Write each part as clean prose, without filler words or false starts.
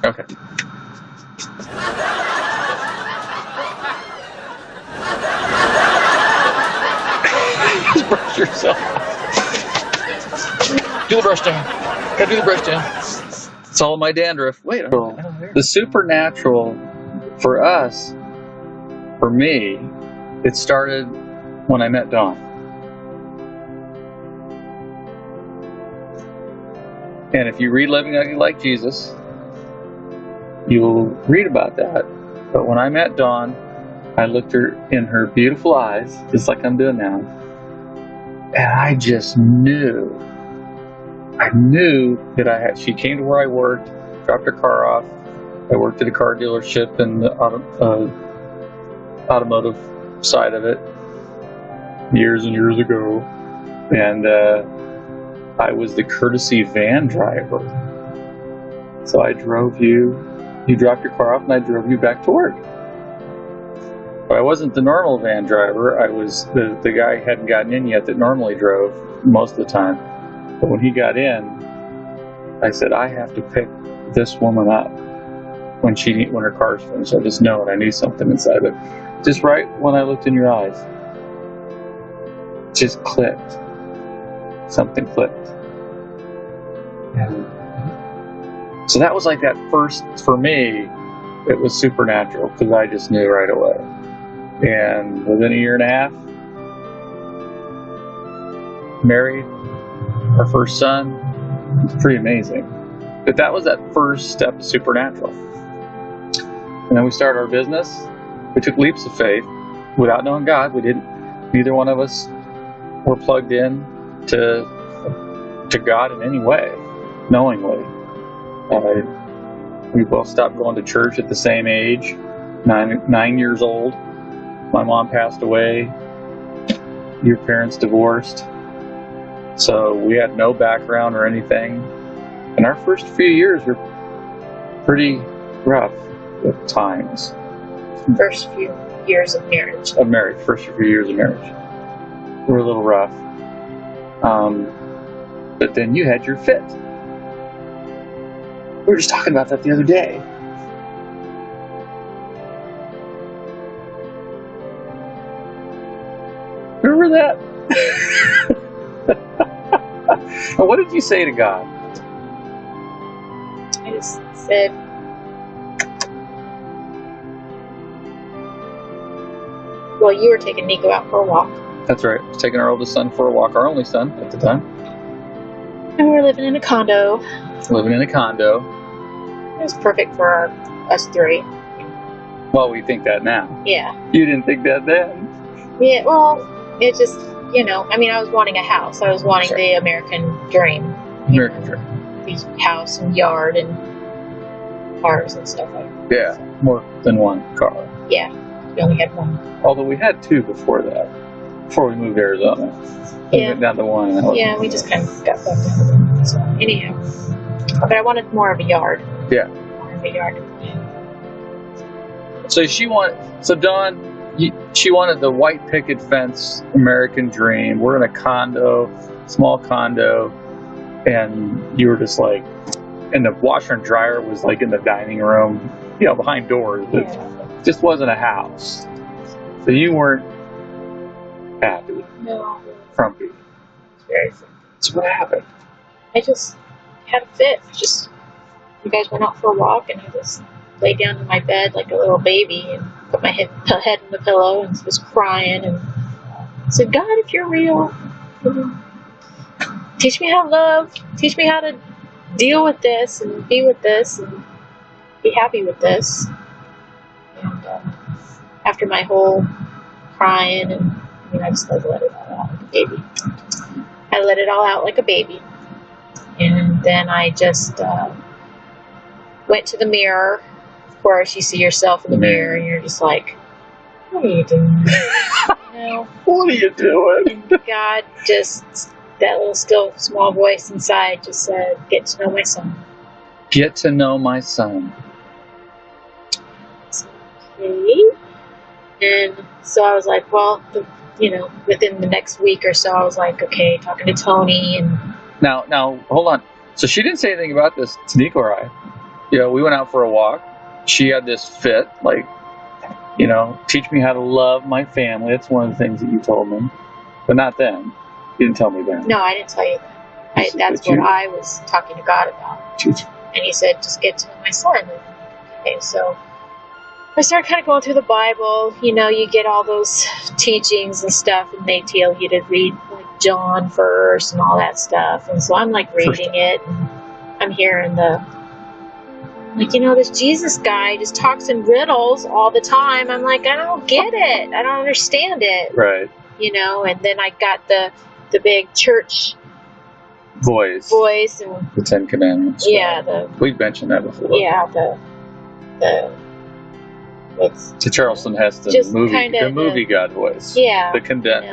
Okay. Just brush yourself. Do the brush down. Gotta do the brush down. It's all my dandruff. Wait, the supernatural for us, for me, it started when I met Dawn. And if you read Living Like Jesus, you'll read about that. But when I met Dawn, I looked her in her beautiful eyes, just like I'm doing now, and I just knew. I knew that she came to where I worked, dropped her car off. I worked at a car dealership in the automotive side of it years and years ago. And I was the courtesy van driver. So I drove you dropped your car off, and I drove you back to work. But I wasn't the normal van driver. I was the guy who hadn't gotten in yet that normally drove most of the time. But when he got in, I said, I have to pick this woman up when her car's finished. I just know it. I knew something inside of it. Just right when I looked in your eyes, it just clicked. Something clicked. And so that was like that first, for me, it was supernatural because I just knew right away. And within a year and a half, married, our first son. It's pretty amazing. But that was that first step of supernatural. And then we started our business. We took leaps of faith without knowing God. Neither one of us were plugged in to God in any way, knowingly. We both stopped going to church at the same age, 9 years old. My mom passed away. Your parents divorced. So we had no background or anything. And our first few years were pretty rough at times. First few years of marriage. First few years of marriage. Were a little rough. But then you had your fit. We were just talking about that the other day. Remember that? And what did you say to God? I just said, well, you were taking Nico out for a walk. That's right. I was taking our oldest son for a walk, our only son at the time. And we were living in a condo. It was perfect for us three. Well, we think that now. Yeah. You didn't think that then? Yeah, well, it just, I was wanting a house. I was wanting the American dream. American dream. House and yard and cars and stuff like that. Yeah, more than one car. Yeah, we only had one. Although we had two before that, before we moved to Arizona. We went down to one. Yeah, we just kind of got bumped down. So, anyhow. But I wanted more of a yard. Yeah. More of a yard. So Dawn, she wanted the white picket fence American dream. We're in a condo, small condo, and you were just like, and the washer and dryer was like in the dining room, behind doors. It just wasn't a house. So you weren't happy. No. Frumpy. It's very frumpy. So what happened? I just had a fit. You guys went out for a walk, and I just laid down in my bed like a little baby and put my head in the pillow and was crying and said, God, if you're real, teach me how to love. Teach me how to deal with this and be with this and be happy with this. And after my whole crying, I just let it all out like a baby. I let it all out like a baby. And then I just went to the mirror. Of course, you see yourself in the mirror, and you're just like, what are you doing? What are you doing? And God just, that little still small voice inside just said, get to know my son. Get to know my son. Okay. And so I was like, well, within the next week or so, I was like, okay, talking to Tony and... Now, hold on. So she didn't say anything about this to Nico or I. we went out for a walk. She had this fit, like, teach me how to love my family. That's one of the things that you told me, but not then. You didn't tell me then. No, I didn't tell you that. That's what I was talking to God about. And he said, just get to know my son. Okay, so I started kind of going through the Bible. You get all those teachings and stuff, and they tell you to read like John first and all that stuff. And so I'm like reading it, and I'm hearing this Jesus guy just talks in riddles all the time. I'm like, I don't get it. I don't understand it. Right. And then I got the big church voice and the Ten Commandments. Yeah, we've mentioned that before. Yeah, the Charleston Heston movie, the movie God voice. Yeah, the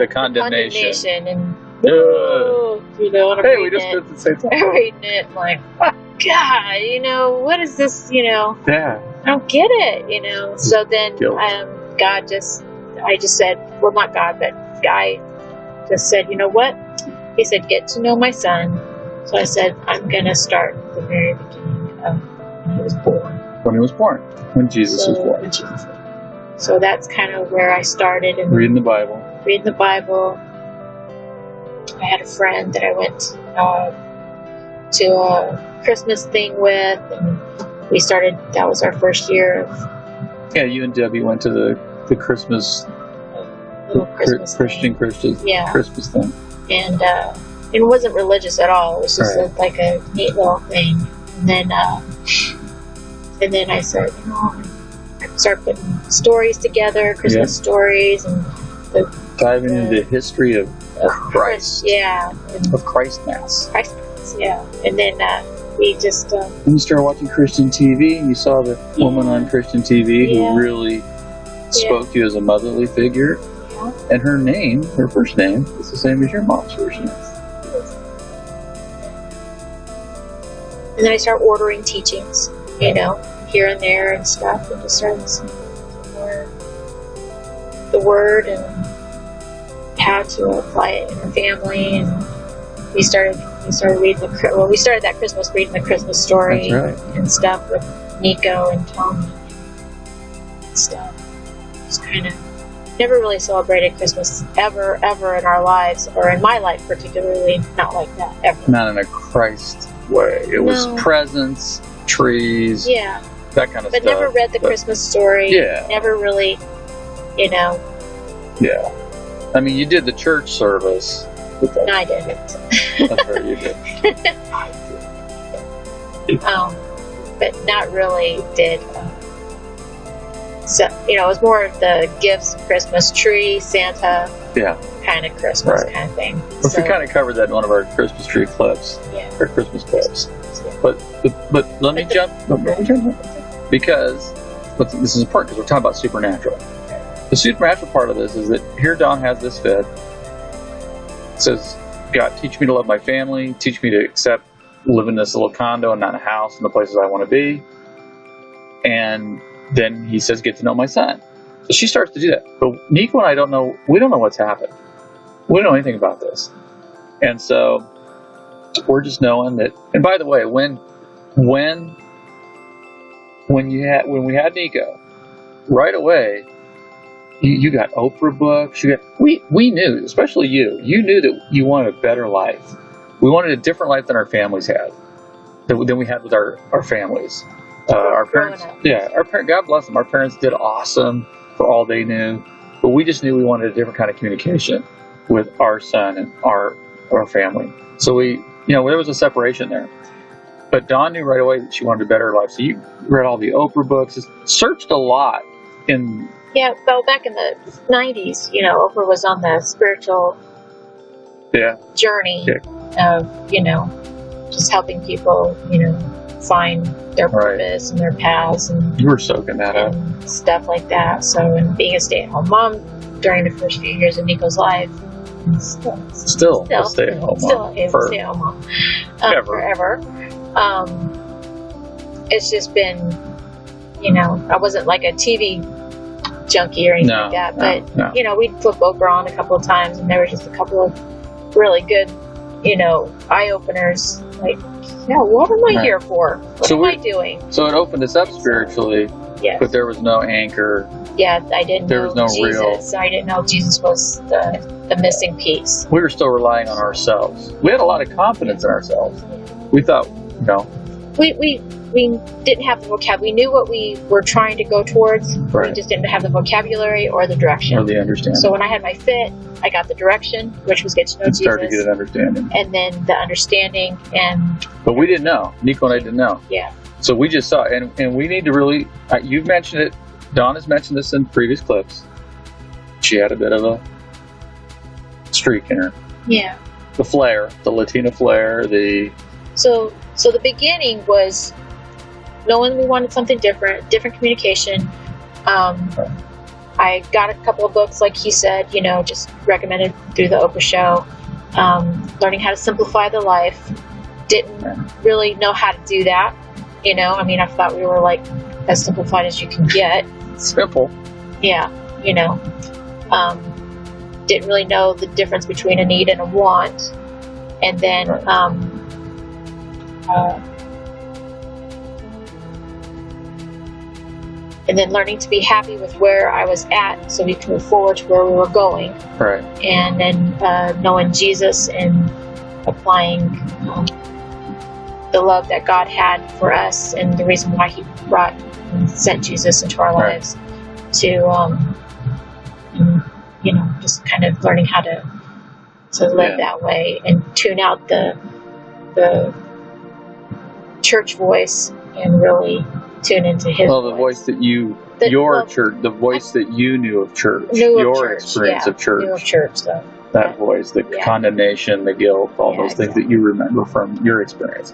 condemnation and hey, we just did it at the same time. I'm reading it, I'm like, oh, God, what is this? Yeah, I don't get it. So then, I just said, well, not God, but I just said, you know what? He said, get to know my son. So I said, I'm gonna start at the very beginning of when he was born. When Jesus was born. So that's kind of where I started. And reading the Bible. I had a friend that I went to a Christmas thing with, and we started. That was our first year of. Yeah, you and Debbie went to the Christmas. Little Christmas Christmas thing. And it wasn't religious at all. It was just like a neat little thing. And then I said, I started putting stories together, Christmas stories, and diving into the history of Christ. Of Christ Mass. And then we just. When you started watching Christian TV, and you saw the woman on Christian TV who really spoke to you as a motherly figure. And her first name, is the same as your mom's first name. And then I started ordering teachings, here and there and stuff, and just started listening to more the Word and how to apply it in our family. And we started reading we started that Christmas reading the Christmas story and stuff with Nico and Tony and stuff. Just kind of. Never really celebrated Christmas ever in our lives, or in my life particularly, not like that, ever. Not in a Christ way. It was presents, trees, that kind of stuff. But never read the Christmas story. Yeah. Never really, Yeah. I mean, you did the church service. No, I didn't. That's right, you did. But not really did... So, it was more of the gifts, Christmas tree, Santa kind of Christmas kind of thing. Well, we kind of covered that in one of our Christmas tree clips, or Christmas clips. But let me jump because this is important because we're talking about supernatural. The supernatural part of this is that here Dawn has this fit. It says, God, teach me to love my family, teach me to accept live in this little condo and not a house in the places I want to be. And then he says, get to know my son. So she starts to do that. But Nico and I we don't know what's happened. We don't know anything about this. And so we're just knowing that, and by the way, when we had Nico, right away, you got Oprah books, we knew, especially you knew that you wanted a better life. We wanted a different life than our families had, than we had with our families. Our parents, God bless them. Our parents did awesome for all they knew, but we just knew we wanted a different kind of communication with our son and our family. So there was a separation there. But Dawn knew right away that she wanted a better life. So you read all the Oprah books, searched a lot in. Yeah, well, back in the 90s, Oprah was on the spiritual journey of, just helping people, find their purpose and their paths, and you were soaking that up, stuff like that. So, and being a stay-at-home mom during the first few years of Nico's life, still a stay-at-home mom, stay-at-home mom, forever. It's just been, I wasn't like a TV junkie or anything like that, but we'd flip Oprah on a couple of times, and there were just a couple of really good eye openers. Like, yeah, what am I Right. here for? What So am I doing? So it opened us up spiritually, Yes. but there was no anchor. Yeah, I didn't There know was no Jesus. I didn't know Jesus was the missing piece. We were still relying on ourselves. We had a lot of confidence in ourselves. We thought, We didn't have the vocabulary. We knew what we were trying to go towards. Right. We just didn't have the vocabulary or the direction. or the understanding. So when I had my fit, I got the direction, which was get to know and Jesus, started to get an understanding. and then the understanding, and But we didn't know. Nico and I didn't know. yeah, So we just saw it. And we need to really, you've mentioned it. Dawn has mentioned this in previous clips. She had a bit of a streak in her. yeah. The flair, the Latina flair, So the beginning was knowing we wanted something different communication. I got a couple of books, like he said, just recommended through the Oprah show. Learning how to simplify the life. Didn't really know how to do that. I thought we were like as simplified as you can get. simple. Yeah, didn't really know the difference between a need and a want. And then, learning to be happy with where I was at so we could move forward to where we were going. Right. And then knowing Jesus and applying the love that God had for us and the reason why he brought and sent Jesus into our Right. lives to, just kind of learning how to live that way and tune out the church voice and really tune into his Well, the voice that church, the voice that you knew of church, experience of church. Knew of church, so. That voice, the condemnation, the guilt, all those things that you remember from your experience.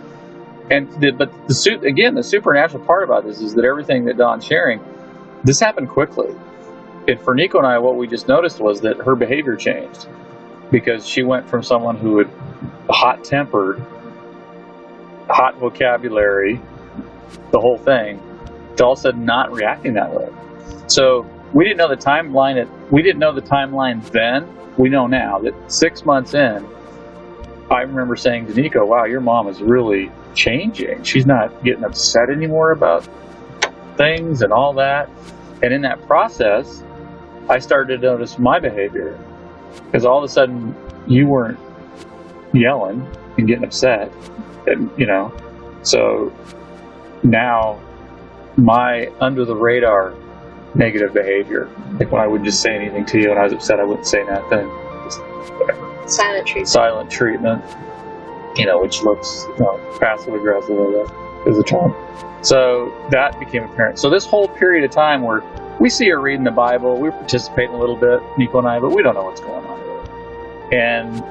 But the supernatural part about this is that everything that Dawn's sharing, this happened quickly. And for Nico and I, what we just noticed was that her behavior changed because she went from someone who was hot-tempered, hot vocabulary, the whole thing, to all of a sudden not reacting that way. So we didn't know the timeline. We didn't know the timeline then. We know now that 6 months in, I remember saying to Nico, "Wow, your mom is really changing. She's not getting upset anymore about things and all that." And in that process, I started to notice my behavior because all of a sudden you weren't yelling and getting upset, and so now my under the radar negative behavior, like when I would just say anything to you and I was upset, I wouldn't say nothing, just whatever. Silent treatment, which looks passive aggressive as a child. So that became apparent. So this whole period of time where we see her reading the Bible, we're participating a little bit, Nico and I, but we don't know what's going on with it. And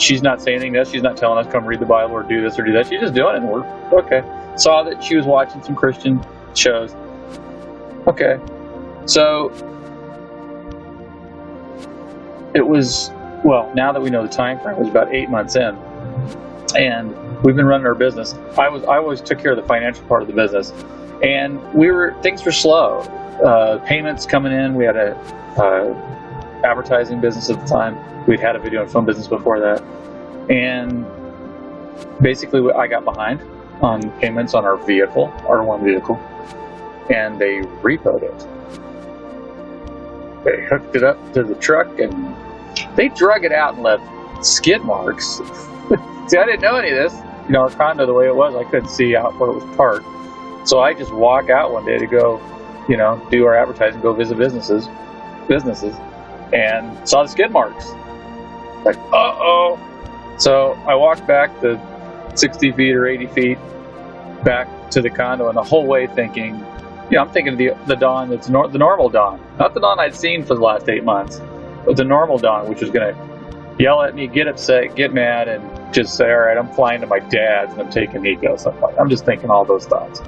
she's not saying anything to us. She's not telling us, come read the Bible or do this or do that. She's just doing it, and we're okay. Saw that she was watching some Christian shows. Okay. So it was, now that we know the time frame, it was about 8 months in. And we've been running our business. I always took care of the financial part of the business. And things were slow. Payments coming in. We had a advertising business at the time. We'd had a video and film business before that. And basically I got behind on payments on our one vehicle. And they repoed it. They hooked it up to the truck and they drug it out and left skid marks. See, I didn't know any of this. Our condo, the way it was, I couldn't see out where it was parked. So I just walk out one day to go, do our advertising, go visit businesses, and saw the skid marks. Like, uh-oh. So I walked back the 60 feet or 80 feet back to the condo, and the whole way thinking, I'm thinking of the Dawn that's the normal Dawn. Not the Dawn I'd seen for the last 8 months, but the normal Dawn, which was going to yell at me, get upset, get mad, and just say, all right, I'm flying to my dad's and I'm taking Nico. I'm just thinking all those thoughts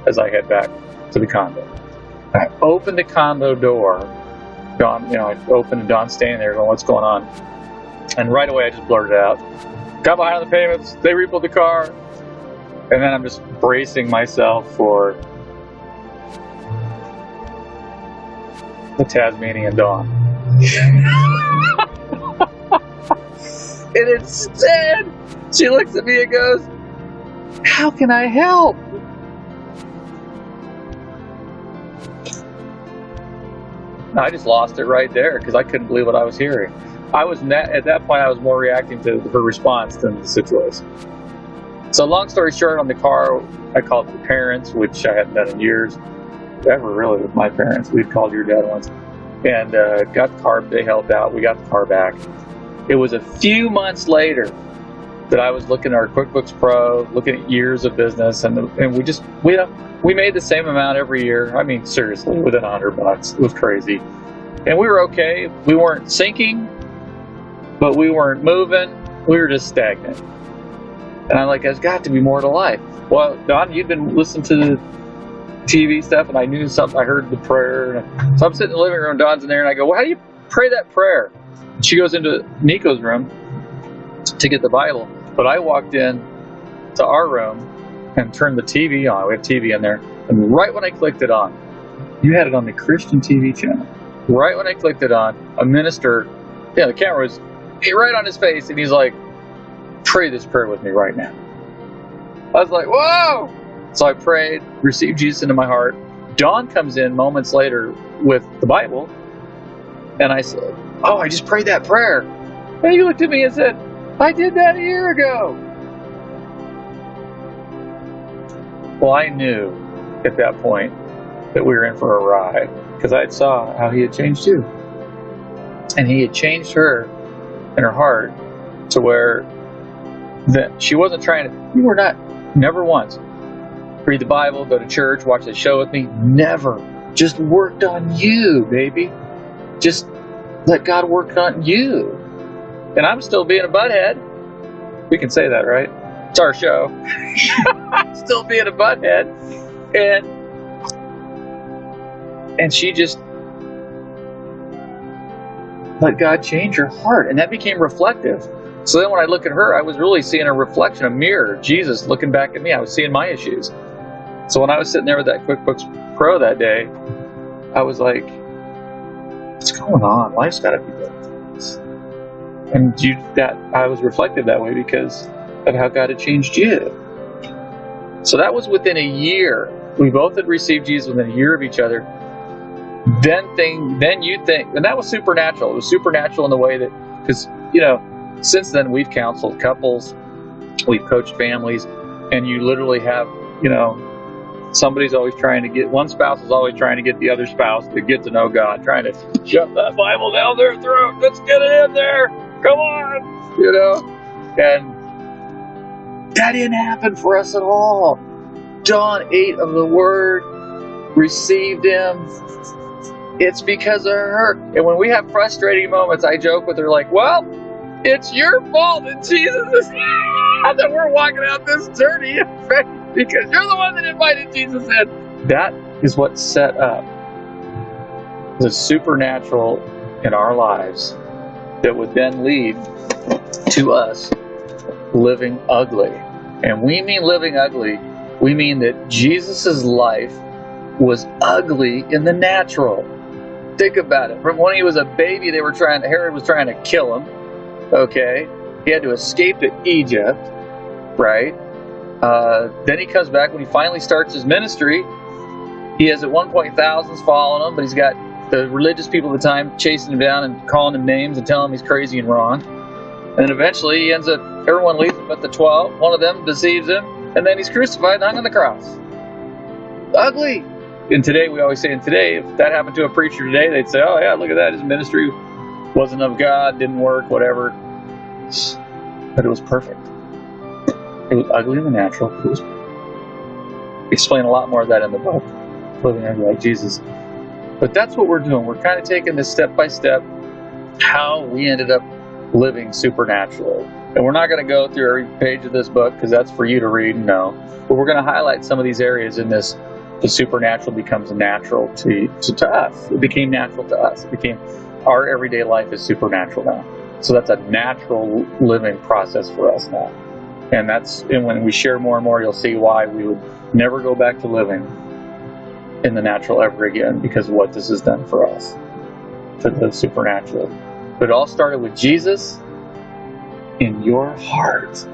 as I head back to the condo. I opened the condo door. Dawn, I opened and Dawn's standing there going, what's going on? And right away I just blurted out, got behind on the payments, they repoed the car. And then I'm just bracing myself for the Tasmanian Dawn. And instead, she looks at me and goes, "How can I help?" I just lost it right there because I couldn't believe what I was hearing. At that point, I was more reacting to her response than the situation. So long story short, on the car, I called the parents, which I hadn't done in years. Ever really with my parents. We'd called your dad once. And got the car, they helped out. We got the car back. It was a few months later that I was looking at our QuickBooks Pro, looking at years of business, and we made the same amount every year. I mean, seriously, within $100. It was crazy. And we were okay. We weren't sinking, but we weren't moving. We were just stagnant. And I'm like, there's got to be more to life. Well, Don, you'd been listening to the TV stuff, and I knew something. I heard the prayer. So I'm sitting in the living room, Don's in there, and I go, well, how do you pray that prayer? She goes into Nico's room to get the Bible. But I walked in to our room and turned the TV on. We have TV in there. And right when I clicked it on, you had it on the Christian TV channel. Right when I clicked it on, a minister, the camera was right on his face, and he's like, pray this prayer with me right now. I was like, whoa! So I prayed, received Jesus into my heart. Dawn comes in moments later with the Bible, and I said, oh, I just prayed that prayer. And he looked at me and said, I did that a year ago. Well, I knew at that point that we were in for a ride, because I saw how he had changed you. And he had changed her in her heart to where that she wasn't trying to, never once read the Bible, go to church, watch the show with me. Never. Just worked on you, baby. Just let God work on you. And I'm still being a butthead. We can say that, right? It's our show. I'm still being a butthead. And she just let God change her heart. And that became reflective. So then when I look at her, I was really seeing a reflection, a mirror, Jesus looking back at me. I was seeing my issues. So when I was sitting there with that QuickBooks Pro that day, I was like, what's going on? Life's got to be better. And I was reflective that way because of how God had changed you. So that was within a year. We both had received Jesus within a year of each other. Then you think, and that was supernatural. It was supernatural in the way that, because, since then we've counseled couples, we've coached families, and you literally have, somebody's always trying to get, one spouse is always trying to get the other spouse to get to know God, trying to shove that Bible down their throat. Let's get it in there. Come on. And that didn't happen for us at all. Dawn ate of the Word, received Him. It's because of her. And when we have frustrating moments, I joke with her like, well, it's your fault that Jesus is that we're walking out this journey of faith because you're the one that invited Jesus in. That is what set up the supernatural in our lives that would then lead to us living ugly. And we mean living ugly, we mean that Jesus' life was ugly in the natural. Think about it. From when he was a baby, Herod was trying to kill him. Okay? He had to escape to Egypt, right? Then he comes back when he finally starts his ministry. He has at one point thousands following him, but he's got the religious people at the time chasing him down and calling him names and telling him he's crazy and wrong. And eventually he ends up, everyone leaves him but the 12. One of them deceives him, and then he's crucified and hung on the cross. Ugly. And today, we always say, if that happened to a preacher today, they'd say, oh yeah, look at that, his ministry wasn't of God, didn't work, whatever. But it was perfect. It was ugly in the natural. It was perfect. We explain a lot more of that in the book, Living Ugly Like Jesus. But that's what we're doing. We're kind of taking this step by step, how we ended up living supernaturally. And we're not going to go through every page of this book because that's for you to read and know. But we're going to highlight some of these areas in this. The supernatural becomes natural to us. It became natural to us. It became our everyday life is supernatural now. So that's a natural living process for us now. And when we share more and more, you'll see why we would never go back to living in the natural ever again because of what this has done for us, to the supernatural. But it all started with Jesus in your heart